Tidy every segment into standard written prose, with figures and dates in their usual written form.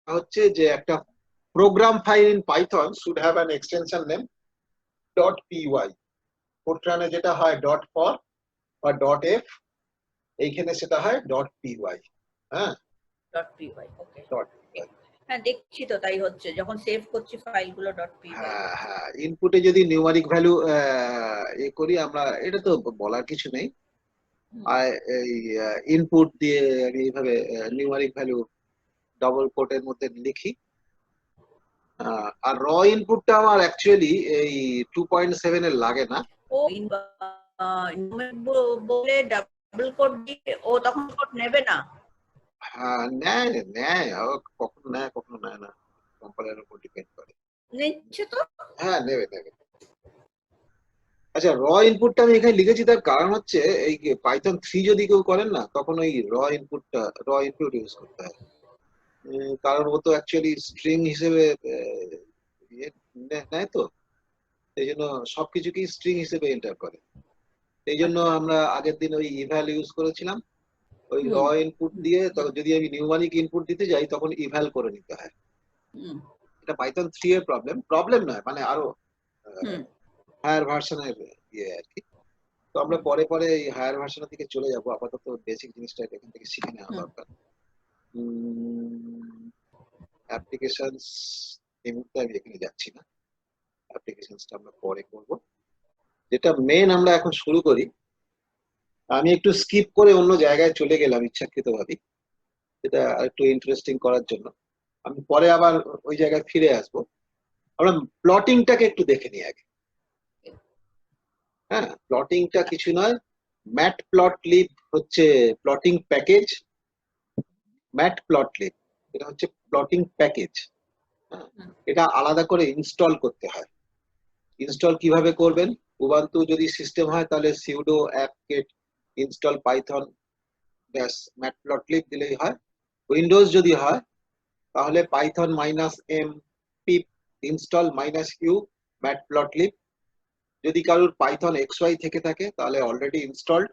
হচ্ছে যে একটা programme file in Python should have an extension name .py, ফোরট্রানে যেটা হয় .for বা .f, এইখানে সেটা হয় .py। হ্যাঁ, .py, ওকে। .py। হ্যাঁ, দেখছি তো তাই হচ্ছে যখন সেভ করছি ফাইলগুলো .py। হ্যাঁ হ্যাঁ, ইনপুটে যদি নিউমারিক ভ্যালু এ করি আমরা, এটা তো বলার কিছু নেই। আর এই ইনপুট দিয়ে আমি এইভাবে নিউমারিক ভ্যালু ডবল কোটের মধ্যে লিখি। আর র ইনপুটটা আমার অ্যাকচুয়ালি এই 2.7 এর লাগে না। ও বলে ডাবল কোট দিয়ে ও তখন কোট নেবে না? হ্যাঁ, নেয় নেয়, কখনো নেয় কখনো নেয় না, কম্পাইলারের উপর ডিপেন্ড করে। নিচ্ছে তো? হ্যাঁ, নেবে নেবে। আচ্ছা, র ইনপুটটা আমি এখানে লিখেছি, তার কারণ হচ্ছে এই পাইথন 3 যদি কেউ করেন না, তখন ওই র ইনপুট ইউজ করতে হয়। কারণ ও তো অ্যাকচুয়ালি স্ট্রিং হিসেবে নেয়, তো এই জন্য সবকিছুকেই স্ট্রিং হিসেবে এন্টার করে। এই জন্য আমরা আগের দিন ওই ইভ্যাল ইউজ করেছিলাম। ওই র ইনপুট দিয়ে যদি আমি নিউমারিক ইনপুট দিতে যাই তখন ইভ্যাল করে নিতে হয়। এটা পাইথন 3 এর প্রবলেম নয়, মানে আরো হায়ার ভার্সনের ইয়ে আর কি। তো আমরা পরে পরে এই হায়ার ভার্সনের দিকে চলে যাব, আপাতত বেসিক জিনিসটা এখান থেকে শিখে নেওয়া দরকার। অ্যাপ্লিকেশনস এই মুহূর্তে আমি এখানে যাচ্ছি না, অ্যাপ্লিকেশনসটা আমরা পরে করব। যেটা মেন আমরা এখন শুরু করি, আমি একটু স্কিপ করে অন্য জায়গায় চলে গেলাম ইচ্ছাকৃতভাবে, যেটা একটু ইন্টারেস্টিং করার জন্য। আমি পরে আবার ওই জায়গায় ফিরে আসবো। আমরা প্লটিংটাকে একটু দেখে নিই আগে। হ্যাঁ, প্লটিংটা কিছু নয়, ম্যাটপ্লটলিব হচ্ছে প্লটিং প্যাকেজ। ম্যাটপ্লটলিব এটা হচ্ছে প্লটিং প্যাকেজ। এটা আলাদা করে ইনস্টল করতে হয়। ইনস্টল কিভাবে করবেন? উবান্টু যদি সিস্টেম হয় তাহলে সুডো apt-get install python ব্যাস ম্যাটপ্লটলিব দিলেই হয়। উইন্ডোজ যদি হয় তাহলে Python -m pip install -u matplotlib। যদি কারোর পাইথন xy থেকে থাকে তাহলে অলরেডি ইনস্টলড,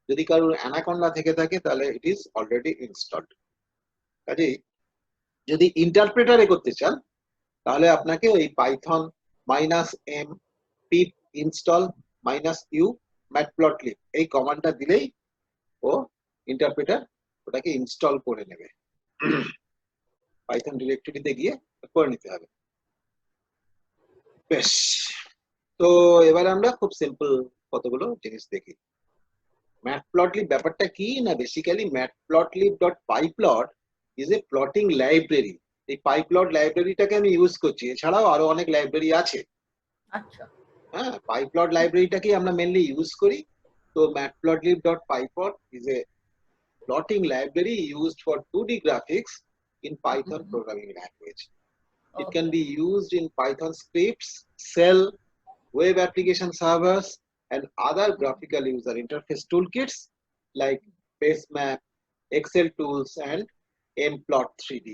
যদি কারোর অ্যানাকন্ডা থেকে থাকে তাহলে ইট ইজ অলরেডি ইনস্টলড। কাজেই যদি ইন্টারপ্রেটারে করতে চান তাহলে আপনাকে ওই Python -m pip install -u matplotlib এই কমান্ডটা দিলেই ও ইন্টারপ্রেটার ওটাকে ইনস্টল করে নেবে। পাইথন ডিরেক্টরিতে গিয়ে করে নিতে হবে। বেশ, তো এবার আমরা খুব সিম্পল কতগুলো জিনিস দেখি। ম্যাটপ্লটলিব ব্যাপারটা কি না, basically matplotlib.pyplot is a plotting library. এই পাইপ্লট লাইব্রেরিটাকে আমি ইউজ করছি, এছাড়াও আরো অনেক লাইব্রেরি আছে। আচ্ছা, হ্যাঁ, পাইপ্লট লাইব্রেরিটাকে আমরা মেনলি ইউজ করি। তো matplotlib.pyplot is a plotting library used for 2D graphics in Python programming language. It can be used in Python scripts, Shell, web application servers, and other graphical user interface toolkits like Basemap, Excel tools, and mplot3d.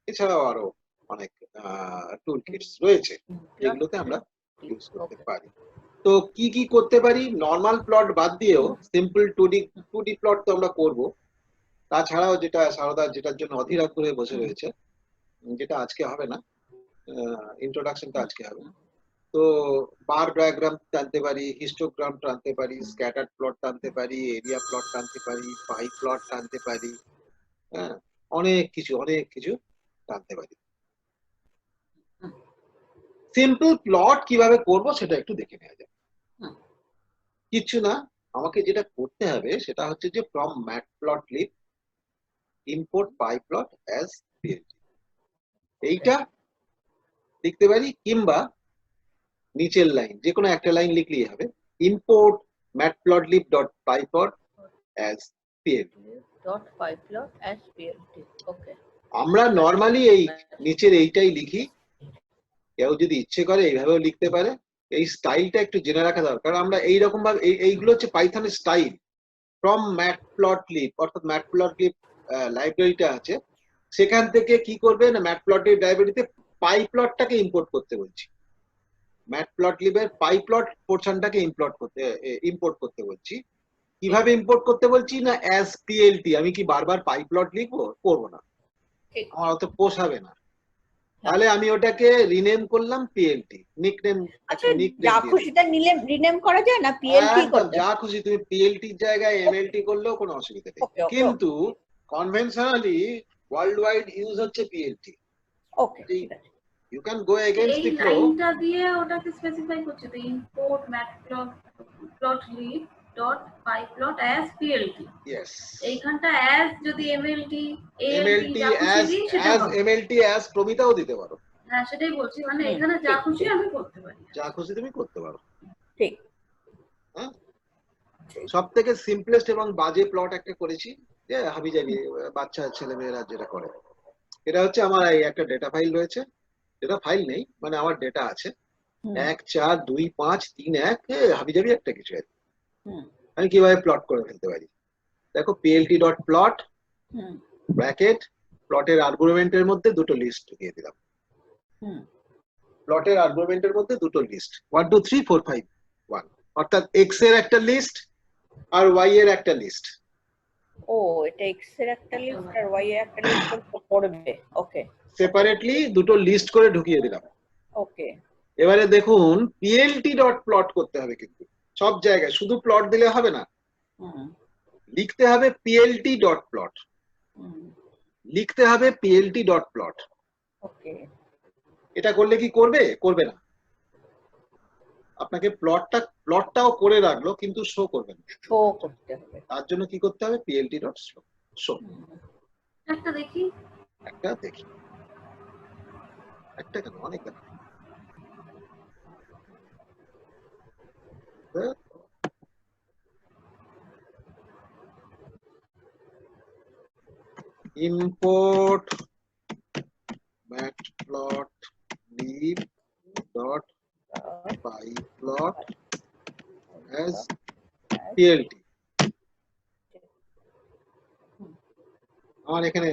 এছাড়াও আরো অনেক টুলকিটস রয়েছে যেগুলোতে আমরা use করতে পারি। তো কি কি করতে পারি? নর্মাল প্লট বাদ দিয়েও সিম্পল 2D প্লট তো আমরা করব। তাছাড়াও যেটা সারদা যেটার জন্য অধীর আগ্রহে বসে রয়েছে, যেটা আজকে হবে না, ইন্ট্রোডাকশনটা আজকে হবে। তো বার ডায়াগ্রাম টানতে পারি, হিস্টোগ্রাম টানতে পারি, স্ক্যাটার প্লট টানতে পারি, এরিয়া প্লট টানতে পারি, পাই প্লট টানতে পারি। হ্যাঁ, অনেক কিছু টানতে পারি। সিম্পল প্লট কিভাবে করব সেটা একটু দেখে নেওয়া যাক। কিছু না, আমাকে যেটা করতে হবে সেটা হচ্ছে যে from matplotlib import pyplot as plt এইটা লিখতে পারি, কিংবা নিচের লাইন যে কোনো একটা লাইন লিখলেই হবে, ইম্পোর্ট matplotlib.pyplot as plt। আমরা নরমালি এই নিচের এইটাই লিখি, কেউ যদি ইচ্ছে করে এইভাবেও লিখতে পারে। এই স্টাইলটা একটু জেনে রাখা দরকার। আমরা এইরকম ভাবে এইগুলো হচ্ছে পাইথনের স্টাইল। ফ্রম ম্যাটপ্লটলিব অর্থাৎ ম্যাটপ্লটলিব লাইব্রেরিটা আছে, সেখান থেকে কি করবে না, ম্যাটপ্লটলিব লাইব্রেরিতে পাইপ্লটটাকে ইম্পোর্ট করতে বলছি। ম্যাটপ্লটলিবের পাইপ্লট পোর্শনটাকে ইম্পোর্ট করতে বলছি। কিভাবে ইম্পোর্ট করতে বলছি না, অ্যাজ plt। আমি কি বারবার পাইপ্লট লিখবো? করবো না। ঠিক। আমার অত পোষাবে না, তাহলে আমি ওটাকে রিনেম করলাম পিএলটি, নিকনেম। আচ্ছা, যা খুশি তা রিনেম করা যায় না, পিএলটি করতে? যা খুশি, তুমি পিএলটি এর জায়গায় এমএলটি করলেও কোনো অসুবিধা নেই, কিন্তু কনভেনশনালি ওয়ার্ল্ড ওয়াইড ইউজ হচ্ছে পিএলটি। ওকে, ঠিক আছে। You can go against the flow. লাইনটা দিয়ে ওটাকে স্পেসিফাই করছে তো, import matplotlib.pyplot as plt। Yes. এইখানটা as যদি mlt MLT as MLT as প্রমিতাও দিতে পারো। হ্যাঁ, সেটাই বলছি, মানে এখানে যা খুশি আমি করতে পারি, যা খুশি তুমি করতে পারো। ঠিক। হ্যাঁ, সবথেকে সিম্পলেস্ট এবং বাজে প্লট একটা করেছি, যে হাবিজাবি বাচ্চা ছেলে মেয়েরা যেটা করে। এটা হচ্ছে আমার এই একটা ডেটা ফাইল রয়েছে, ডেটা ফাইল নেই মানে আমার ডেটা আছে 1 4 2 5 3 1 হাবিজাবি একটা কিছু আছে। আমি কিভাবে প্লট করে ফেলতে পারি, দেখো plt.plot ব্র্যাকেট প্লটের আর্গুমেন্টের মধ্যে দুটো লিস্ট ঢুকিয়ে দিলাম। প্লটের আর্গুমেন্টের মধ্যে দুটো লিস্ট 1 2 3 4 5 1, অর্থাৎ x এর একটা লিস্ট আর y এর একটা লিস্ট। ও, এটা x এর একটা লিস্ট আর y এর একটা লিস্ট করবে। ওকে, সেপারেটলি দুটো লিস্ট করে ঢুকিয়ে দিলাম। ওকে, এবারে দেখুন plt.plot করতে হবে, কিন্তু সব জায়গায় শুধু প্লট দিলে হবে না, লিখতে হবে plt.plot, লিখতে হবে plt.plot। ওকে, এটা করলে কি করবে? করবে না, আপনাকে প্লটটাও করে রাখলো কিন্তু শো করবে না, শো করতে হবে। তার জন্য কি করতে হবে? plt.show। একটা দেখি, একটা দেখি, একটা কেন, অনেক কেন। import matplotlib.pyplot as plt। আমার এখানে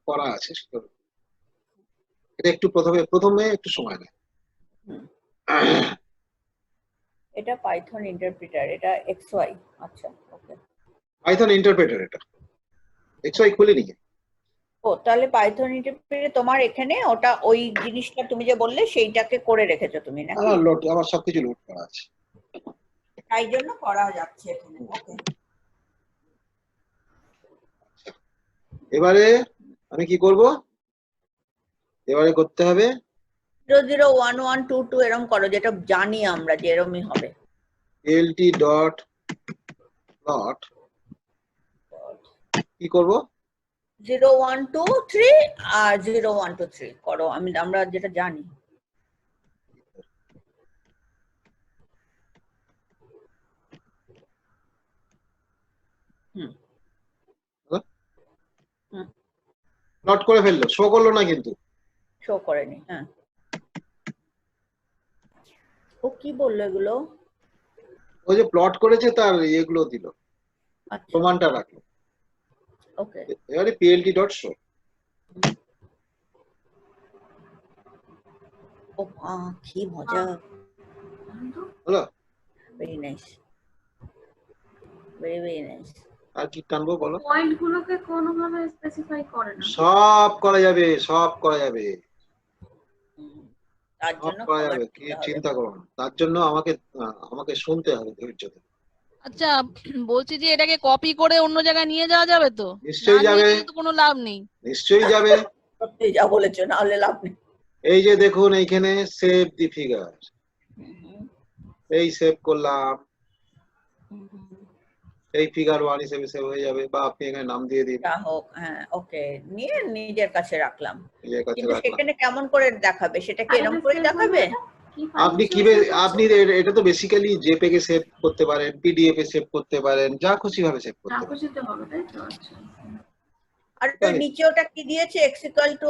করা আছে, এটা একটু প্রথমে একটু সময় নেয়। এটা পাইথন ইন্টারপ্রিটার, এটা xy। আচ্ছা, ওকে, পাইথন ইন্টারপ্রেটার, এটা xy খুলে নিয়ে। ও, তাহলে পাইথন ইন্টারপ্রিটার তোমার এখানে ওটা ওই জিনিসটা তুমি যে বললে সেইটাকে করে রেখেছো তুমি নাকি? আমার সবকিছু লোড করা আছে, তাই জন্য করা যাচ্ছে এখানে। ওকে, এবারে আমি কি করব? এবারে করতে হবে 001122 এরকম করো, যেটা জানি আমরা যে এরকমই হবে। plt.plot কি করব? 0123 আর 0123 করো, আমরা যেটা জানি। প্লট করে ফেললো, শো করলো না কিন্তু। শো করেনি, হ্যাঁ। ও কি বললো এগুলো? ও যে প্লট করেছে তার এগুলো দিল, আচ্ছা, প্রমাণটা রাখলো। ওকে, এবারে plt.show। ও কি মজা, হলো? Very nice, very very nice. আর কি টানবো বলো? পয়েন্ট গুলোকে কোনোভাবে স্পেসিফাই করে না, সব করা যাবে, সব করা যাবে, তার সব জন্য করা যাবে, কি চিন্তা করো না। তার জন্য আমাকে শুনতে হবে ধৈর্য ধরে। আচ্ছা, বলছি যে এটাকে কপি করে অন্য জায়গায় নিয়ে যাওয়া যাবে তো? নিশ্চয়ই যাবে, তো কোনো লাভ নেই। নিশ্চয়ই যাবে, সত্যি যা বলেছো, না হলে লাভ নেই। এই যে দেখুন এইখানে সেভ দি ফিগার, এই সেভ করলাম, এই ফিগার 1 হিসেবে সেভ হয়ে যাবে, বা আপনি এখানে নাম দিয়ে দিন। যা হোক, হ্যাঁ, ওকে, নিয়ে নিজের কাছে রাখলাম। নিজের কাছে কিন্তু রাখলাম। সেখানে কেমন করে দেখাবে? সেটা কি এরকম করে দেখাবে? আপনি এটা তো বেসিক্যালি জেপিইজি এ সেভ করতে পারেন, পিডিএফ এ সেভ করতে পারেন, যা খুশি ভাবে সেভ করতে পারেন। আর নিচে ওটা কি দিয়েছে? x =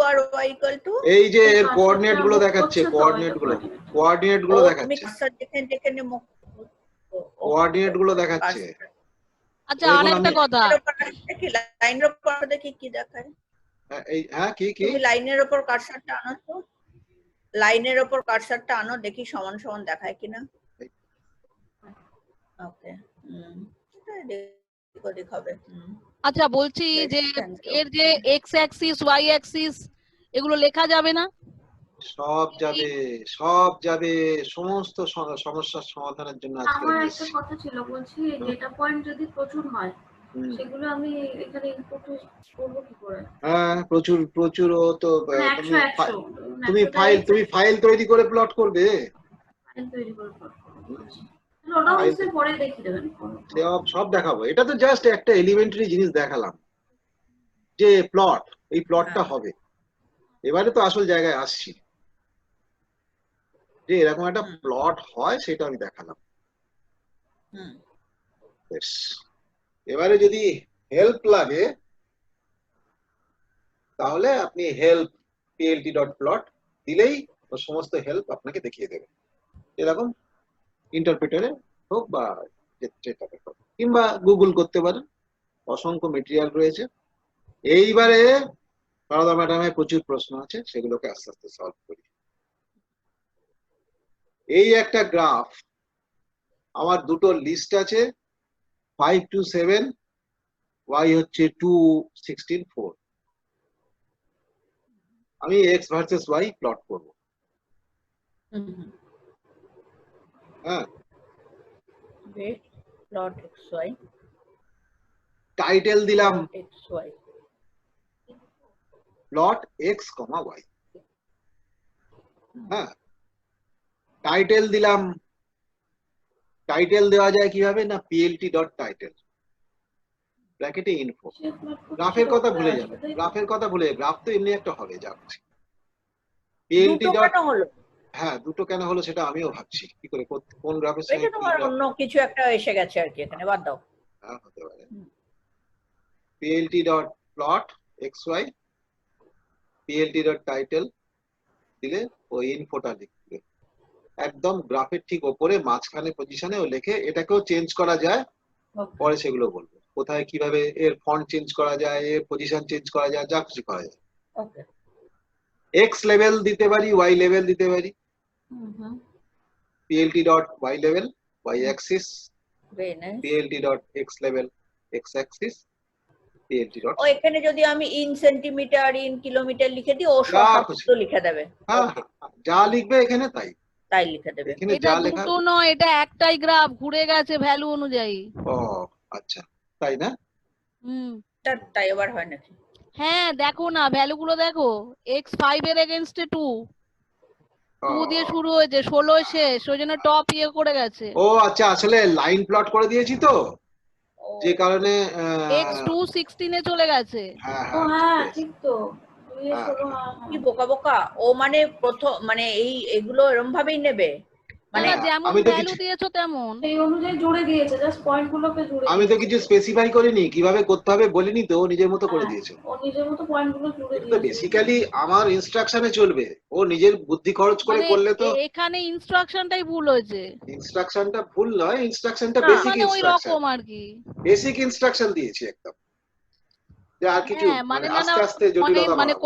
আর y = এই যে এর কোঅর্ডিনেট গুলো দেখাচ্ছে, কোঅর্ডিনেট গুলো দেখাচ্ছে, কোঅর্ডিনেট গুলো দেখাচ্ছে। আচ্ছা, আরেকটা কথা, লাইনের উপর দেখি কি দেখায়। হ্যাঁ, কি তুমি লাইনের উপর কার্সারটা আনো তো, লাইনের উপর কার্সারটা আনো, দেখি সমান সমান দেখায় কিনা। ওকে, এটা দেখাবে। আচ্ছা বলছি যে এর যে এক্স অ্যাক্সিস ওয়াই অ্যাক্সিস এগুলো লেখা যাবে না? সব যাবে, সব যাবে, সমস্ত সমস্যার সমাধানের জন্য আজকে আমার আমি একটা এসেছি। কথা ছিল, বলছি ডেটা পয়েন্ট যদি প্রচুর হয় হুম। সেগুলো আমি এখানে ইনপুট করবো কি করে? হ্যাঁ, প্রচুর প্রচুর। ও তো মানে তুমি 100 তুমি ফাইল তৈরি করে প্লট করবে। ফাইল তৈরি করে plot করবো। আচ্ছা। তাহলে ওটাও ফাইল নিশ্চয়ই পরে দেখিয়ে দেবেন। সব সব দেখাবো। এটা তো জাস্ট একটা এলিমেন্টারি জিনিস দেখালাম যে প্লট, এই প্লটটা হবে। এবারে তো আসল জায়গায় আসছি, যে এরকম একটা প্লট হয় সেটা আমি দেখালাম। বেশ, এবারে যদি হেল্প লাগে তাহলে আপনি হেল্প plt.plot দিলেই ও সমস্ত হেল্প আপনাকে দেখিয়ে দেবে, এরকম ইন্টারপ্রেটারে হোক বা যেটাতে হোক, কিংবা গুগল করতে পারেন, অসংখ্য মেটেরিয়াল রয়েছে। এইবারে সারদা ম্যাডামের প্রচুর প্রশ্ন আছে, সেগুলোকে আস্তে আস্তে সলভ করি। এই একটা গ্রাফ, আমার দুটো লিস্ট আছে, 5 to 7, y হচ্ছে 2, 16, 4। আমি x ভার্সেস y প্লট করব। হ্যাঁ, প্লট এক্স ওয়াই, টাইটেল দিলাম x y, plot x, y। হ্যাঁ, টাইটেল দিলাম, টাইটেল দেওয়া যায় কিভাবে না, plt.title ব্র্যাকেটে ইনফো। গ্রাফের কথা ভুলে যাবে, গ্রাফের কথা ভুলে যাবে, গ্রাফ তো এমনি একটা হবে, যা খুশি। plt. দুটো কেন হলো? হ্যাঁ, দুটো কেন হলো সেটা আমিও ভাবছি, কি করে কোন গ্রাফের সঙ্গে এটা তোমার অন্য কিছু একটা এসে গেছে আর কি, এখানে বাদ দাও। হ্যাঁ, হতে পারে। plt.plot xy, plt.title দিলে ওই ইনফোটা লিখবে একদম গ্রাফের ঠিক ওপরে মাঝখানে পজিশনে ও লেখে। এটাকেও চেঞ্জ করা যায়, পরে সেগুলো বলবো কোথায় কিভাবে এর ফন্ট চেঞ্জ করা যায়, এর পজিশন চেঞ্জ করা যায়, যা কিছু করা যায়। ওকে, x লেভেল দিতে পারি, y লেভেল দিতে পারি, plt.y level y axis, plt.x level x axis, plt. ও এখানে যদি আমি ইন সেন্টিমিটার, ইন কিলোমিটার লিখে দিই, ও যা সব খুশি। তো লিখে দেবে। হ্যাঁ, যা লিখবে এখানে তাই লিখে দেবে। এখানে এটা যা লেখা। দুটো নয়, এটা একটাই গ্রাফ, ঘুরে গেছে ভ্যালু অনুযায়ী। ও আচ্ছা, তাই না? তাই আবার হয় নাকি? হ্যাঁ দেখো না, ভ্যালু গুলো দেখো, x5 এর এগেইনস্টে 2 দিয়ে শুরু হয়েছে, 16 শেষ, ওই জন্য টপ ইয়ে করে গেছে। ও আচ্ছা, আসলে লাইন প্লট করে দিয়েছি তো, যে কারণে x2 16 এ চলে গেছে। ও হ্যাঁ, ঠিক তো। কি বোকা বোকা ও, মানে প্রথম মানে এগুলো এরকম ভাবেই নেবে, মানে যেমন ভ্যালু দিয়েছো তেমন সেই অনুযায়ী জুড়ে দিয়েছে, জাস্ট পয়েন্টগুলোকে জুড়ে আমি তো কিছু স্পেসিফাই করিনি, কিভাবে করতে হবে বলিনি তো, ও নিজের মতো করে দিয়েছে। ও নিজের মতো পয়েন্টগুলো জুড়ে তো দিয়েছে। বেসিক্যালি আমার ইনস্ট্রাকশনে চলবে, ও নিজের বুদ্ধি খরচ করে করলে তো। এখানে ইনস্ট্রাকশনটাই ভুল হয়েছে। ইনস্ট্রাকশনটা ভুল নয়, ইনস্ট্রাকশনটা না, বেসিক মানে ওই ইনস্ট্রাকশন, রকম আর কি, বেসিক ইনস্ট্রাকশন দিয়েছি একদম, যে আর কিছু হ্যাঁ মানে মানে আস্তে আস্তে মানে জটিলতা মানে বাড়াবো।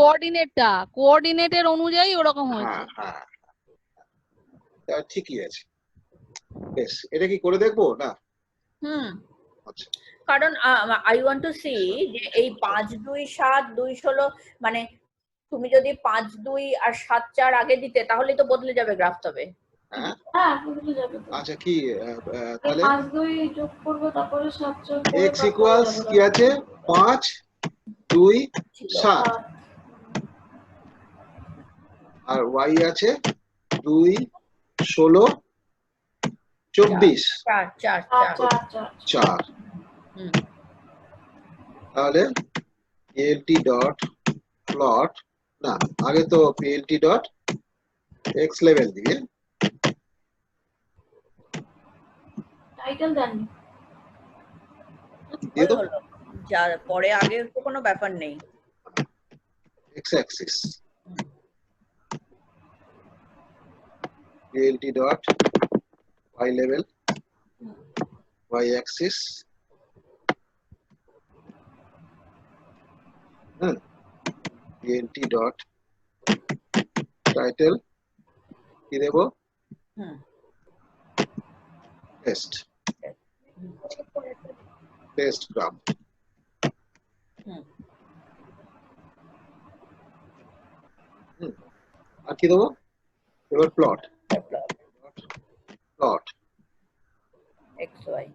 কোঅর্ডিনেটের অনুযায়ী ওরকম হয়েছে। হ্যাঁ হ্যাঁ, ঠিকই আছে। বেশ, এটা কি করে দেখবো না? আচ্ছা, কারণ আই ওয়ান্ট টু সি যে এই 5 2 7 2 16, মানে তুমি যদি 5 2 আর 7 4 আগে দিতে তাহলেই তো বদলে যাবে গ্রাফ। তবে হ্যাঁ, বদলে যাবে তো। আচ্ছা কি তাহলে 5 2 যোগ করবো, তারপরে 7 যোগ করবো, x ইকুয়ালস কি আছে, 5 2 7, আর y আছে 2 16 24 4। তাহলে plt.plot, না আগে তো plt.x লেভেল দিয়ে টাইটেল দেন দিয়ে দাও, যার পরে আগে তো কোনো ব্যাপার নেই। x axis plt.y level y axis, plt.title কি দেব, টেস্ট গ্রাফ। কি দেবো এবার প্লট প্লট xy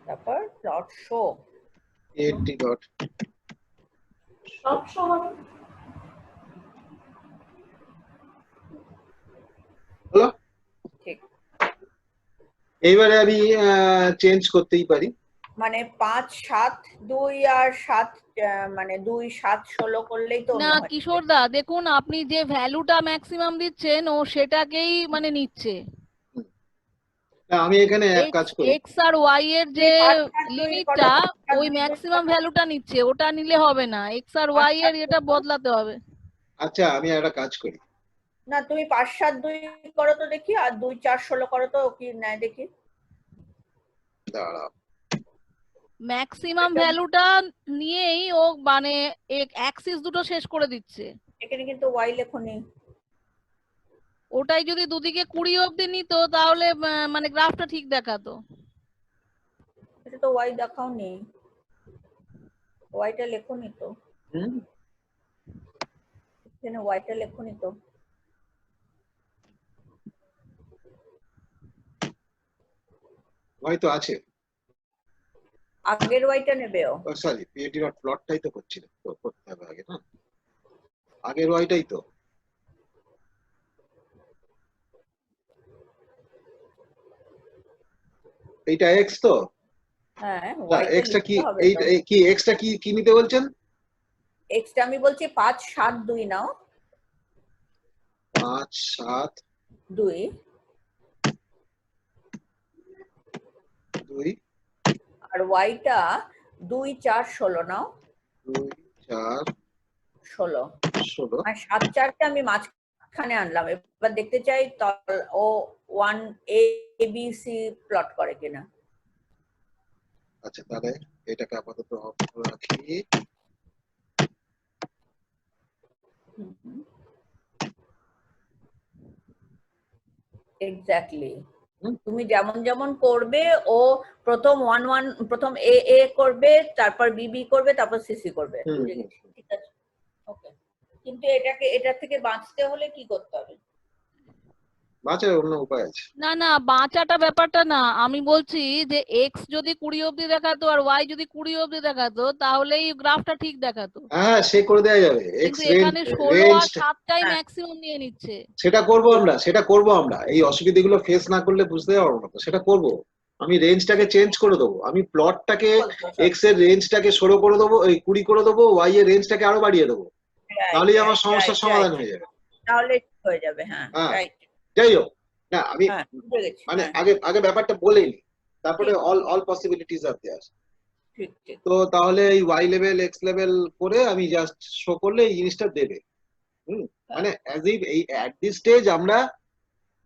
তারপর প্লট শো PLT ডট সব সমান হলো ঠিক এইবারে আমি চেঞ্জ করতেই পারি মানে 5 7 2 আর 7 মানে 2 7 16 করলেই তো না কিশোর দা দেখুন আপনি যে ভ্যালুটা ম্যাক্সিমাম দিচ্ছেন ও সেটাকেই মানে নিচ্ছে। না আমি এখানে এক কাজ করি এক্স আর ওয়াই এর যে লিমিটটা ওই ম্যাক্সিমাম ভ্যালুটা নিচ্ছে, ওটা নিলে হবে না, এক্স আর ওয়াই এর এটা বদলাতে হবে। আচ্ছা আমি একটা কাজ করি না তুমি 5 7 2 করো তো দেখি, আর 2 4 16 করো তো কি নেয় দেখি। দাঁড়াও ম্যাক্সিমাম ভ্যালুটা নিয়েই ও মানে অ্যাক্সিস দুটো শেষ করে দিচ্ছে। এখানে কিন্তু y লেখনি। ওটাই যদি দুদিকে 20 অবধি নিত তাহলে মানে গ্রাফটা ঠিক দেখাতো। এটা তো y দেখাও নেই, y টা লেখনি তো, এখানে y টা লেখনি তো। হয়তো আছে আগের y টা নেবে ও। সরি PLT ডট প্লটটাই তো করছি না, তো করতে হবে আগে না আগের ওয়াইটাই তো এইটা এক্স তো হ্যাঁ না y টা এক্সটা কি লিখতে হবে এই তো। কি এক্সটা কি কি নিতে বলছেন x টা আমি বলছি 5 7 2 নাও, 5 7 2 2 আর y টা 2 4 16 নাও, 2 4 16 16 আর 7 4 কে আমি মাঝখানে আনলাম। এবার দেখতে চাই ও 1 a b c প্লট করে কিনা। আচ্ছা তাহলে এটাকে আপাতত অফ রাখি এক্স্যাক্টলি হুম। তুমি যেমন যেমন করবে ও প্রথম 1 1 প্রথম a a করবে, তারপর b b করবে, তারপর c c করবে। হুম, বুঝে গেছি, ঠিক আছে ওকে। কিন্তু এটা থেকে বাঁচতে হলে কি করতে হবে? বাঁচার অন্য উপায় আছে না না বাঁচাটা ব্যাপারটা না, আমি বলছি যে এক্স যদি 20 অবধি দেখাতো আর ওয়াই যদি 20 অবধি দেখাতো তাহলেই গ্রাফটা ঠিক দেখাতো। হ্যাঁ সে করে দেওয়া যাবে এক্স কিন্তু এখানে 16 আর 7টাই হ্যাঁ। ম্যাক্সিমাম নিয়ে নিচ্ছে। সেটা করব আমরা এই অসুবিধাগুলো ফেস না করলে বুঝতে পারবো না তো সেটা করব আমি রেঞ্জটাকে চেঞ্জ করে দেবো আমি প্লটটাকে এক্স এর রেঞ্জটাকে 16 করে দেবো এই 20 করে দেবো ওয়াই এর রেঞ্জটাকে আরো বাড়িয়ে দেবো তাহলেই আমার সমস্যার সমাধান হয়ে যাবে তাহলে ঠিক হয়ে যাবে। হ্যাঁ হ্যাঁ। রাইট। যাই হোক না আমি হ্যাঁ বুঝে গেছি। মানে হ্যাঁ, আগে ব্যাপারটা বলে নি তারপরে ঠিক। অল পসিবিলিটিস আর দেয়ার ঠিক ঠিক। তো তাহলে এই ওয়াই লেভেল এক্স লেভেল করে আমি জাস্ট শো করলে এই জিনিসটা দেবে মানে অ্যাজ ইফ এই অ্যাট দিস স্টেজ আমরা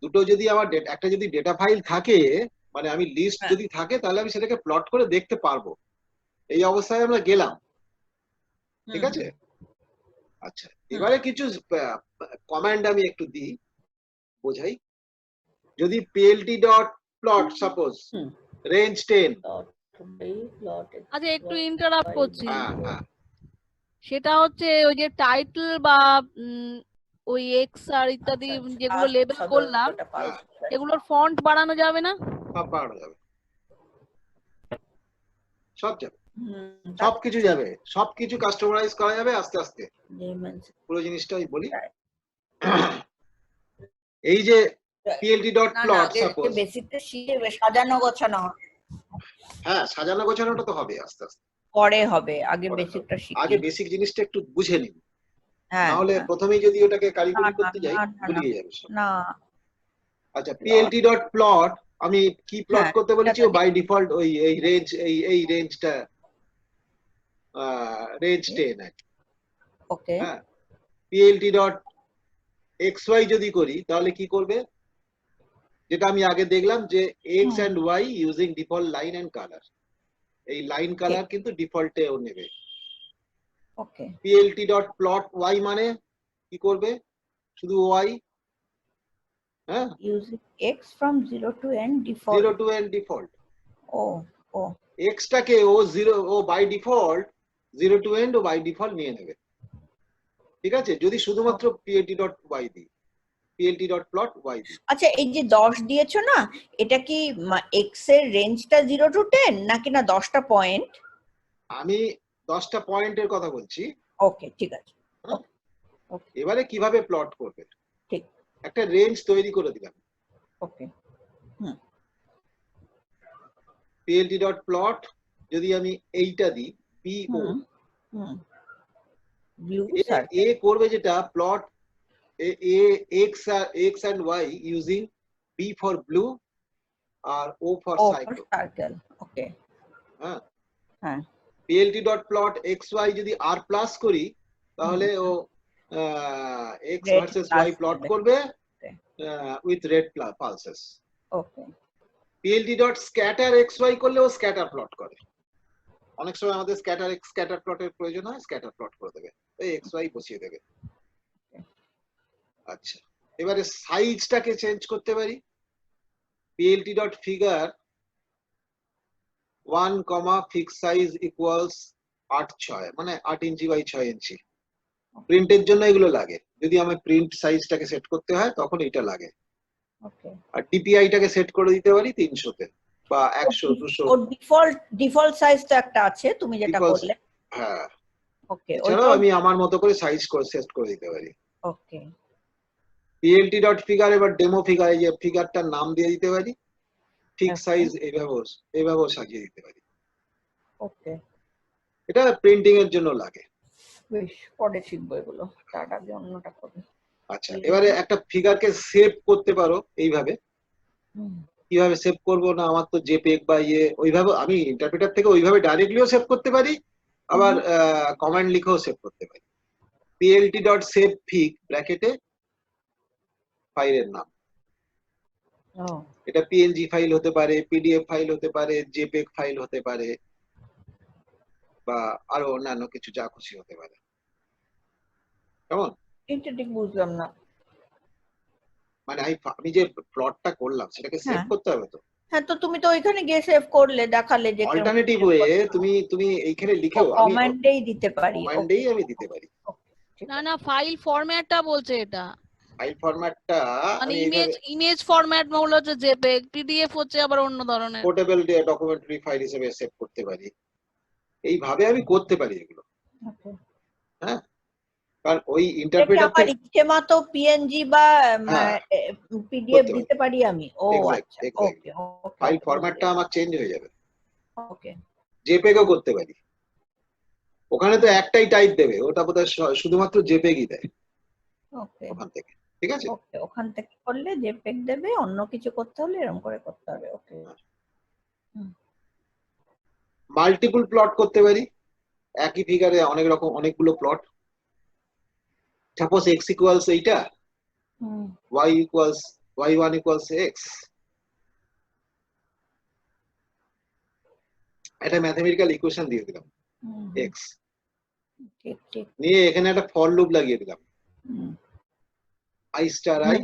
দুটো যদি আমার একটা যদি ডেটা ফাইল থাকে মানে আমি লিস্ট হ্যাঁ। যদি থাকে তাহলে আমি সেটাকে প্লট করে দেখতে পারবো এই অবস্থায় আমরা গেলাম ঠিক আছে আচ্ছা এবারে কিছু কমান্ড আমি একটু দিই বোঝাই যদি PLT dot plot suppose range 10 আচ্ছা একটু ইন্টারাপ্ট করছি, হ্যাঁ সেটা হচ্ছে ওই যে টাইটেল বা ওই এক্স আর ইত্যাদি যেগুলো লেবেল করলাম এগুলোর ফন্ট বাড়ানো যাবে না? সব বাড়ানো যাবে সব যাবে সবকিছু যাবে সবকিছু কাস্টমারাইজ করা যাবে আস্তে আস্তে পুরো জিনিসটাই বলি এই যে পিএলটি ডট প্লট সাপোজ বেসিকটা শিখে সাজানো গোছানো হ্যাঁ সাজানো গোছানোটা তো হবে আস্তে আস্তে পরে হবে, আগে বেসিকটা শিখি। আগে বেসিক জিনিসটা একটু বুঝে নিন হ্যাঁ নাহলে প্রথমেই যদি ওটাকে কারিগরি করতে যাই গুলিয়ে যাবে সব না আচ্ছা পিএলটি ডট প্লট আমি কি প্লট হ্যাঁ, করতে বলেছি এটা বাই ডিফল্ট ওই এই রেঞ্জ এই রেঞ্জটা রেঞ্জ 10 আছে ওকে। হ্যাঁ পিএলটি ডট xy যদি করি তাহলে কি করবে যেটা আমি আগে দেখলাম যে x and y using default line and colour এই লাইন কালার কিন্তু ডিফল্টে ও নেবে okay. PLT dot plot y মানে কি করবে শুধু ওয়াই হ্যাঁ using x from 0 to n default 0 to n default ও এক্স টাকে ও 0 ও বাই ডিফল্ট 0 to n ও বাই ডিফল্ট নিয়ে নেবে ঠিক আছে, যদি শুধুমাত্র plt.y দিই, plt.plot y দিই। আচ্ছা, এই যে 10 দিয়েছো না, এটা কি এক্স এর রেঞ্জটা 0 to 10 নাকি না 10টা পয়েন্ট? আমি 10টা পয়েন্টের কথা বলছি। ওকে, ঠিক আছে। এবারে কিভাবে প্লট করবে, ঠিক। একটা রেঞ্জ তৈরি করে দিলাম, ওকে। plt.plot যদি আমি এইটা দিই po, ব্লু এ সার্কেল। করবে যেটা plot x and y using b for blue আর o for সার্কেল। ওকে। হ্যাঁ, হ্যাঁ। plt.plot xy যদি r প্লাস করি তাহলে ও x ভার্সেস y প্লট করবে with red pluses. Okay. plt.scatter xy করলে ও স্ক্যাটার প্লট করে। অনেক সময় আমাদের স্ক্যাটার প্লটের প্রয়োজন হয়, স্ক্যাটার প্লট করে দেবে, এই xy বসিয়ে দেবে। আচ্ছা, এবারে সাইজটাকে চেঞ্জ করতে পারি, plt.figure 1, fixed size equals 8/6, মানে 8 ইঞ্চি বাই 6 ইঞ্চি। প্রিন্টের জন্য এগুলো লাগে, যদি আমি প্রিন্ট সাইজটাকে সেট করতে হয় তখন এটা লাগে। ওকে। আর ডিপিআইটাকে সেট করে দিতে পারি 300-তে বা 100, 200। ওর ডিফল্ট সাইজ তো একটা আছে তুমি যেটা করলে। হ্যাঁ। ওকে, এছাড়াও আমি আমার মতো করে সাইজ করে সেট করে দিতে পারি। ওকে। plt.figure এবার ডেমো ফিগার, এই যে ফিগারটার নাম দিয়ে দিতে পারি, ফিক্স সাইজ এইভাবে সাজিয়ে দিতে পারি। ওকে। এটা প্রিন্টিং এর জন্য লাগে। বেশ, পরে শিখবো এগুলো, তার আগে অন্যটা করব। আচ্ছা, এবারে একটা ফিগারকে সেভ করতে পারো এইভাবে। কিভাবে সেভ করব না, আমার তো জেপিইজি বা ওইভাবে আমি ইন্টারপ্রেটার থেকে ওইভাবে ডাইরেক্টলিও সেভ করতে পারি, আবার কমান্ড লিখেও সেভ করতে পারি। plt.savefig ব্র্যাকেটে ফাইলের নাম, এটা পিএনজি ফাইল হতে পারে, পিডিএফ ফাইল হতে পারে, জেপিইজি ফাইল হতে পারে, বা আরো অন্যান্য কিছু যা খুশি হতে পারে। কেমন? এটা ঠিক বুঝলাম না। মানে আমি যে প্লটটা করলাম সেটাকে সেভ করতে হবে তো। হ্যাঁ, তো তুমি তো ওইখানে গিয়ে সেভ করলে, দেখালে যে অল্টারনেটিভ ওয়ে তুমি এইখানে লিখেও আমি কমান্ডেই দিতে পারি। কমান্ডেই আমি দিতে পারি। না না, ফাইল ফরম্যাটটা বলছে এটা, ফাইল ফরম্যাটটা মানে আমি ইমেজ ফরম্যাট হলো হচ্ছে জেপিইজি, পিডিএফ হচ্ছে আবার অন্য ধরনের। পোর্টেবল ডকুমেন্টারি ফাইল হিসেবে সেভ করতে পারি, এইভাবে আমি করতে পারি এগুলো। হ্যাঁ, কারণ ওই ইন্টারপ্রেটার আমার ইচ্ছে মতো পিএনজি বা পিডিএফ দিতে পারি আমি। ও আচ্ছা, ওকে। ফাইল ফরম্যাটটা আমার চেঞ্জ হয়ে যাবে। ওকে। জেপিইজিও করতে পারি, ওখানে তো একটাই টাইপ দেবে, ওটা বোধহয় শুধুমাত্র জেপিইজি দেয়। ওকে। ওখান থেকে, ঠিক আছে। ওকে, ওখান থেকে করলে জেপিইজি দেবে, অন্য কিছু করতে হলে এরকম করে করতে হবে। ওকে। মাল্টিপল প্লট করতে পারি, একই ফিগারে অনেকগুলো প্লট। সাপোজ x ইকুয়ালস এইটা, y1 ইকুয়ালস x, এটা ম্যাথমেটিক্যাল ইকুয়েশন দিয়ে দিলাম x, ঠিক ঠিক নিয়ে এখানে একটা ফর লুপ লাগিয়ে দিলাম, i star I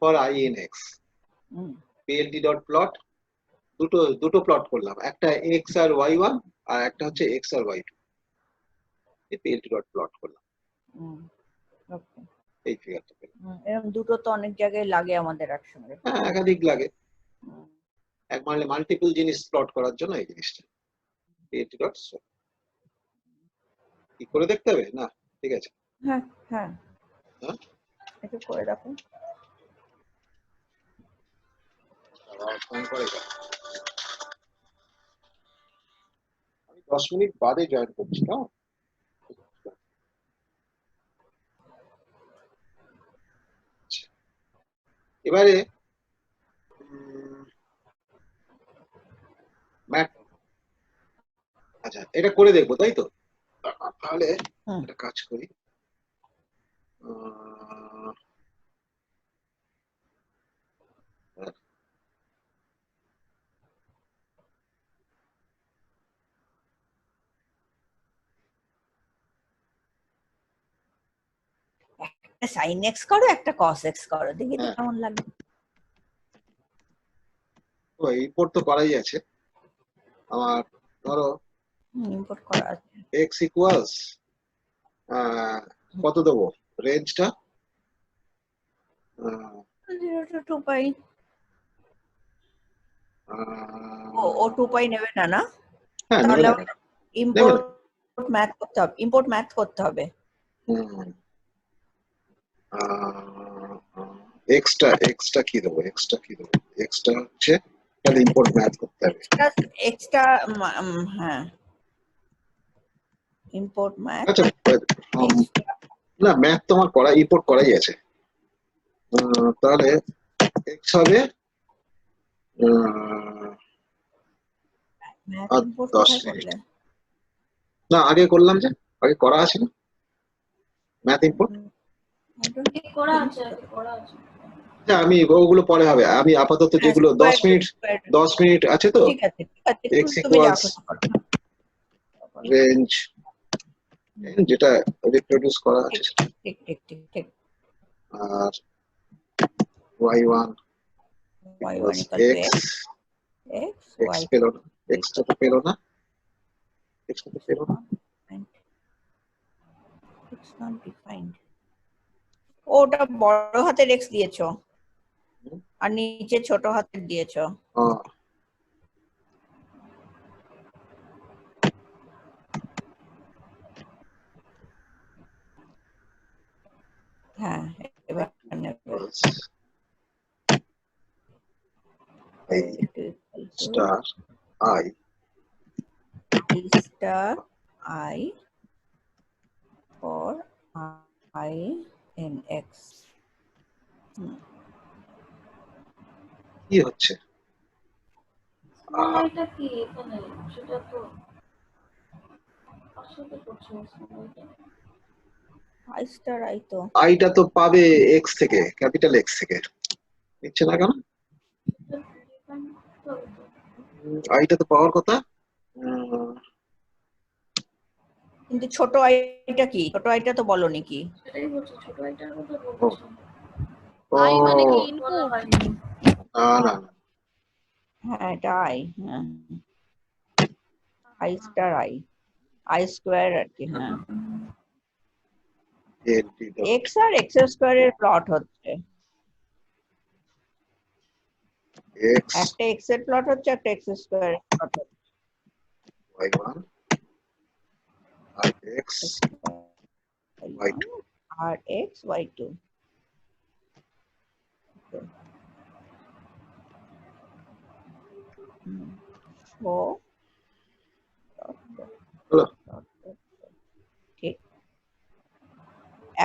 for I in x। plt.plot দুটো প্লট করলাম, একটা x আর y1 আর একটা হচ্ছে x আর y2, এই plt.plot করলাম। ওকে। এই ফিগারটা এরকম দুটো তো অনেক জায়গায় লাগে আমাদের একসঙ্গে। হ্যাঁ, একাধিক লাগে, মাল্টিপল জিনিস প্লট করার জন্য এই জিনিসটা plt.show। কি করে দেখতে হবে না? ঠিক আছে। হ্যাঁ হ্যাঁ, একটু করে দেখো। ফোন করে আমি 10 মিনিট বাদে জয়েন করছি। এবারে আচ্ছা, এটা করে দেখবো তাই তো? তাহলে একটা কাজ করি, সাইন এক্স করো, একটা কস এক্স করো, দেখি তো কেমন লাগে। ইম্পোর্ট তো করাই আছে আমার, ধরো ইম্পোর্ট করা আছে। x ইকুয়ালস কত দেবো রেঞ্জটা? 0 to 2 pi ও 2 pi নেবে না না? হ্যাঁ নেবে তাহলে না কেন? ইম্পোর্ট ম্যাথ করতে হবে, ইম্পোর্ট ম্যাথ করতে হবে। এক্সট্রা কি দেবো? এক্সট্রা হচ্ছে তাহলে ইম্পোর্ট ম্যাথ করতে হবে। এক্সট্রা হ্যাঁ ইম্পোর্ট ম্যাথ। আচ্ছা না ম্যাথ তো আমার করা ইম্পোর্ট করাই আছে। তাহলে এক্স হবে ম্যাথ আর ইম্পোর্ট 10 কোথায় মিনিট। করলে? না আগে করলাম যে, আগে করা আছে না ম্যাথ ইম্পোর্ট? করা আছে, করা আছে। আমি ওগুলো পরে হবে, আমি আপাতত যেগুলো 10 মিনিট আছে তো ঠিক আছে x তুমি যা equals খুশি করো। রেঞ্জ যেটা রিপ্রোডিউস করা আছে ঠিক ঠিক ঠিক ঠিক আর y1 y1 equals equal to x x x y পেলো না, x টা তো পেলো না, x টা তো পেলো না। it's not defined ওটা বড় হাতের x দিয়েছো আর নিচে ছোট হাতের দিয়েছো। হ্যাঁ এবার নেবে i star i star I for I in x কি হচ্ছে? এটা কি এখানে সেটা তো আসলে করছে I star I তো আইটা তো পাবে x থেকে, ক্যাপিটাল x থেকে, নিচ্ছে না কেন? আইটা তো পাওয়ার কথা। কিন্তু ছোট আইটা কি? ছোট আইটা তো বলনি কি? সেটাই বলছি, ছোট আইটার কথা বলছি। আই মানে কি বলা ইনপুট? হয়নি। না হ্যাঁ এটা আই, হ্যাঁ আই স্টার আই স্কোয়ার আর কি। হ্যাঁ এক্স আর এক্স স্কোয়ার এর প্লট হচ্ছে, একটা এক্স এর প্লট হচ্ছে, একটা এক্স স্কোয়ার এর প্লট হচ্ছে। y1 আর x y2 আর এক্স y2 ও ঠিক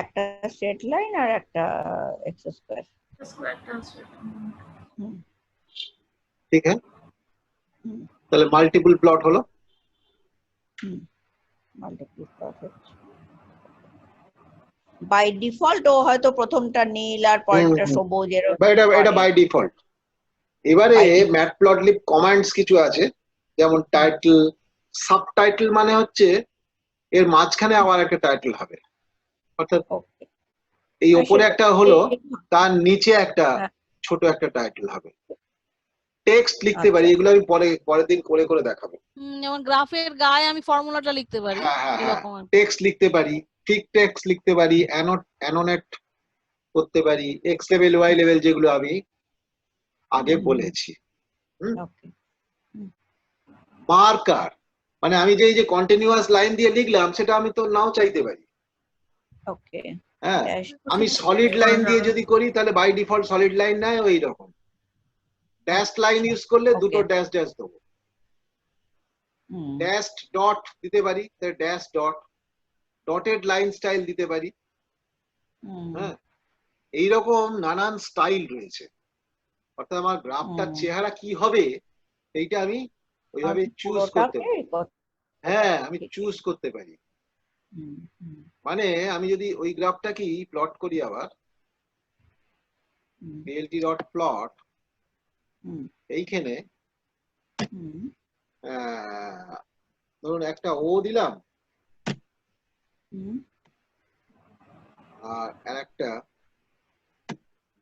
একটা স্ট্রেট লাইন আর একটা এক্স স্কোয়ার। ঠিক আছে, তাহলে মাল্টিপল প্লট হলো। মাল্টিপল প্লট হচ্ছে বাই ডিফল্ট। ও হয়তো প্রথমটা নীল আর পরেরটা সবুজ এরকম, এটা বাই ডিফল্ট। এবারে ম্যাটপ্লটলিব কমান্ডস কিছু আছে, যেমন টাইটেল, সাবটাইটেল মানে হচ্ছে এর মাঝখানে আবার একটা টাইটেল হবে, অর্থাৎ এই উপরে একটা হলো তার নিচে একটা ছোট একটা টাইটেল হবে। টেক্সট লিখতে পারি, এগুলো আমি পরের দিন করে করে দেখাবো। যেমন গ্রাফের গায়ে আমি ফর্মুলাটা লিখতে পারি, এরকম টেক্সট লিখতে পারি, ফিক টেক্সট লিখতে পারি, অ্যানোনেট করতে পারি, এক্স লেভেল ওয়াই লেভেল যেগুলো আমি আগে বলেছি। মার্কার মানে আমি যে এই যে কন্টিনিউয়াস লাইন দিয়ে লিখলাম সেটা আমি তো নাও চাইতে পারি। ওকে হ্যাঁ আমি সলিড লাইন দিয়ে যদি করি তাহলে বাই ডিফল্ট সলিড লাইন নেয় ওই রকম। ড্যাশ লাইন ইউজ করলে দুটো ড্যাশ ড্যাশ দেবো, ড্যাশ ডট দিতে পারি, dash dot, dotted line style দিতে পারি। হ্যাঁ এইরকম নানান স্টাইল রয়েছে, অর্থাৎ আমার গ্রাফটার চেহারা কি হবে এইটা আমি ওইভাবে চুজ করতে পারি। হ্যাঁ আমি চুজ করতে পারি। মানে আমি যদি ওই গ্রাফটাকেই প্লট করি আবার plt ডট প্লট, এইখানে ধরুন একটা ও দিলাম আর একটা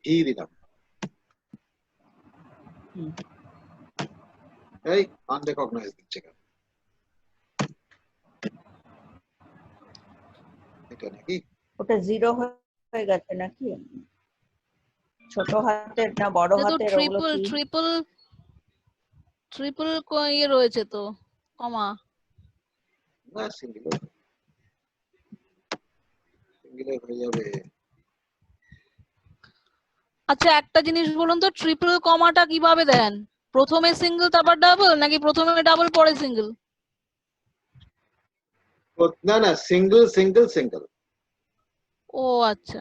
ভি দিলাম, এই আনরেকগনাইজ দিচ্ছে কেন এটা নাকি? ওটা 0 হয়ে গেছে নাকি? ছোট হাতের না বড় তো হাতের ওগুলো ট্রিপল কি? ট্রিপল ট্রিপল ইয়ে রয়েছে তো কমা। না সিঙ্গেল হয়ে যাবে। আচ্ছা একটা জিনিস বলুন তো, ট্রিপল কমাটা কিভাবে দেন? প্রথমে সিঙ্গেল তারপর ডাবল, নাকি প্রথমে ডাবল পরে সিঙ্গেল? না না, সিঙ্গেল সিঙ্গেল সিঙ্গেল। ও আচ্ছা,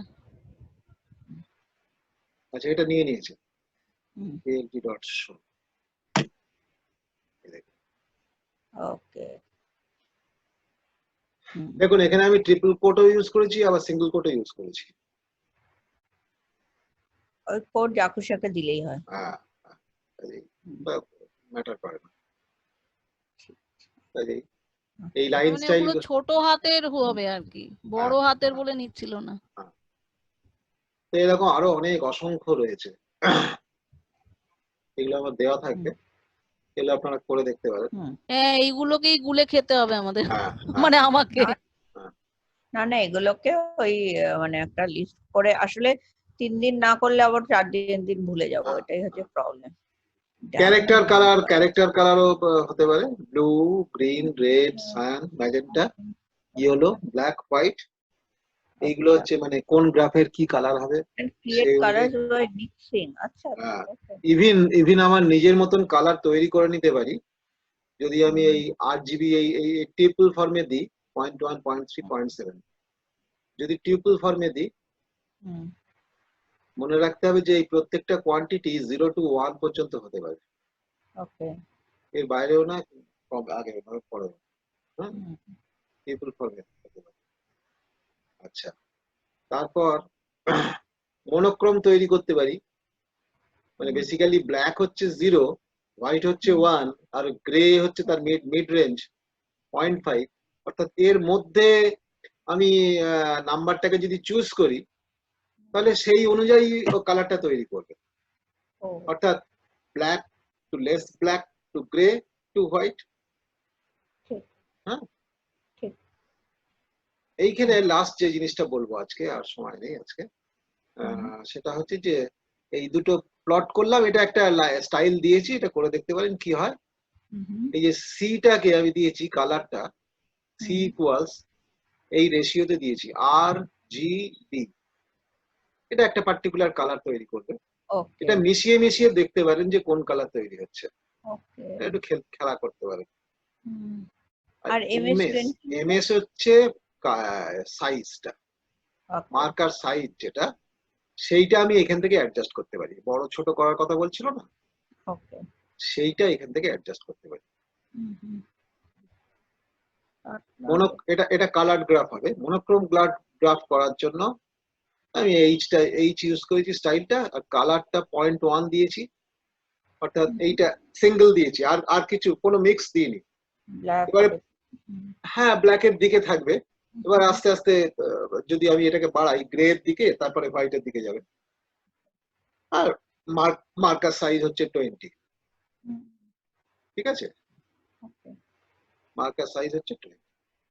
আচ্ছা এটা নিয়ে নিয়েছে হুম, PLT ডট শো। ওকে। হুম, দেখুন এখানে আমি ট্রিপল কোটও ইউজ করেছি, আবার সিঙ্গেল কোটও ইউজ করেছি। ওই কোড যা খুশি একটা দিলেই হয়। হ্যাঁ, ম্যাটার করে না। কাজেই এই লাইন মানে স্টাইল, ওগুলো ছোট হাতের হবে আর কি, বড় হাতের বলে নিচ্ছিল না। এরকম আরো অনেক অসংখ্য রয়েছে, এগুলো আমার দেওয়া থাকবে, এগুলো আপনারা করে দেখতে পারেন। হুম, হ্যাঁ এইগুলোকেই গুলে খেতে হবে আমাদের, হ্যাঁ মানে আমাকে। না না এগুলোকে ওই মানে একটা লিস্ট করে আসলে 3 দিন না করলে আবার 4 দিন ভুলে যাবো, এটাই হচ্ছে প্রবলেম। ক্যারেক্টার কালারও হতে পারে, blue, green, red, cyan, magenta, yellow, black, white. এইগুলো হচ্ছে মানে কোন গ্রাফের কি কালার হবে ক্রিয়েট কালারস বাই মিক্সিং। আচ্ছা ইভিন আমার নিজের মতন কালার তৈরি করে নিতে পারি যদি আমি এই 8 জিবি এই ট্রিপল ফর্মে দিই 0.1, 0.3, 0.7। যদি ট্রিপল ফর্মে দিই, মনে রাখতে হবে যে এই প্রত্যেকটা কোয়ান্টিটি 0 to 1 পর্যন্ত হতে পারে, ওকে, এর বাইরেও না, কম আগে পরে। হ্যাঁ, ট্রিপল ফর্মে হতে পারে। আচ্ছা, তারপর মনোক্রম তৈরি করতে পারি, মানে বেসিক্যালি ব্ল্যাক হচ্ছে 0, হোয়াইট হচ্ছে 1, আর গ্রে হচ্ছে তার মিড রেঞ্জ 0.5। অর্থাৎ এর মধ্যে আমি নাম্বারটাকে যদি চুজ করি তাহলে সেই অনুযায়ী ও কালারটা তৈরি করবে। অর্থাৎ black to less black to grey to white. হ্যাঁ, এইখানে লাস্ট যে জিনিসটা বলবো আজকে, আর সময় নেই আজকে, সেটা হচ্ছে যে এই দুটো প্লট করলাম, এটা একটা স্টাইল দিয়েছি, এটা করে দেখতে পারেন কি হয়। এই যে সিটাকে আমি দিয়েছি কালারটা, সি ইকুয়ালস এই রেশিওতে দিয়েছি RGB, এটা একটা পার্টিকুলার কালার তৈরি করবে। এটা মিশিয়ে মিশিয়ে দেখতে পারেন যে কোন কালার তৈরি হচ্ছে, একটু খেলা করতে পারেন। আর এমএস হচ্ছে সাইজটা, মার্কার সাইজ যেটা, সেইটা আমি এখান থেকে অ্যাডজাস্ট করতে পারি। বড় ছোট করার কথা বলছিল না, সেইটা এখান থেকে অ্যাডজাস্ট করতে পারি। এটা কালার গ্রাফ হবে। মনোক্রোম গ্রাফ করার জন্য আমি এইচ ইউজ করেছি স্টাইলটা, আর কালারটা 0.1 দিয়েছি, অর্থাৎ এইটা সিঙ্গেল দিয়েছি, আর কিছু কোনো মিক্স দিইনি। এবারে হ্যাঁ ব্ল্যাকের দিকে থাকবে, এবার আস্তে আস্তে যদি আমি এটাকে বাড়াই গ্রে এর দিকে, তারপরে হোয়াইটের দিকে যাবে। আর মার্কার সাইজ হচ্ছে 20, ঠিক আছে, মার্কার সাইজ হচ্ছে 20।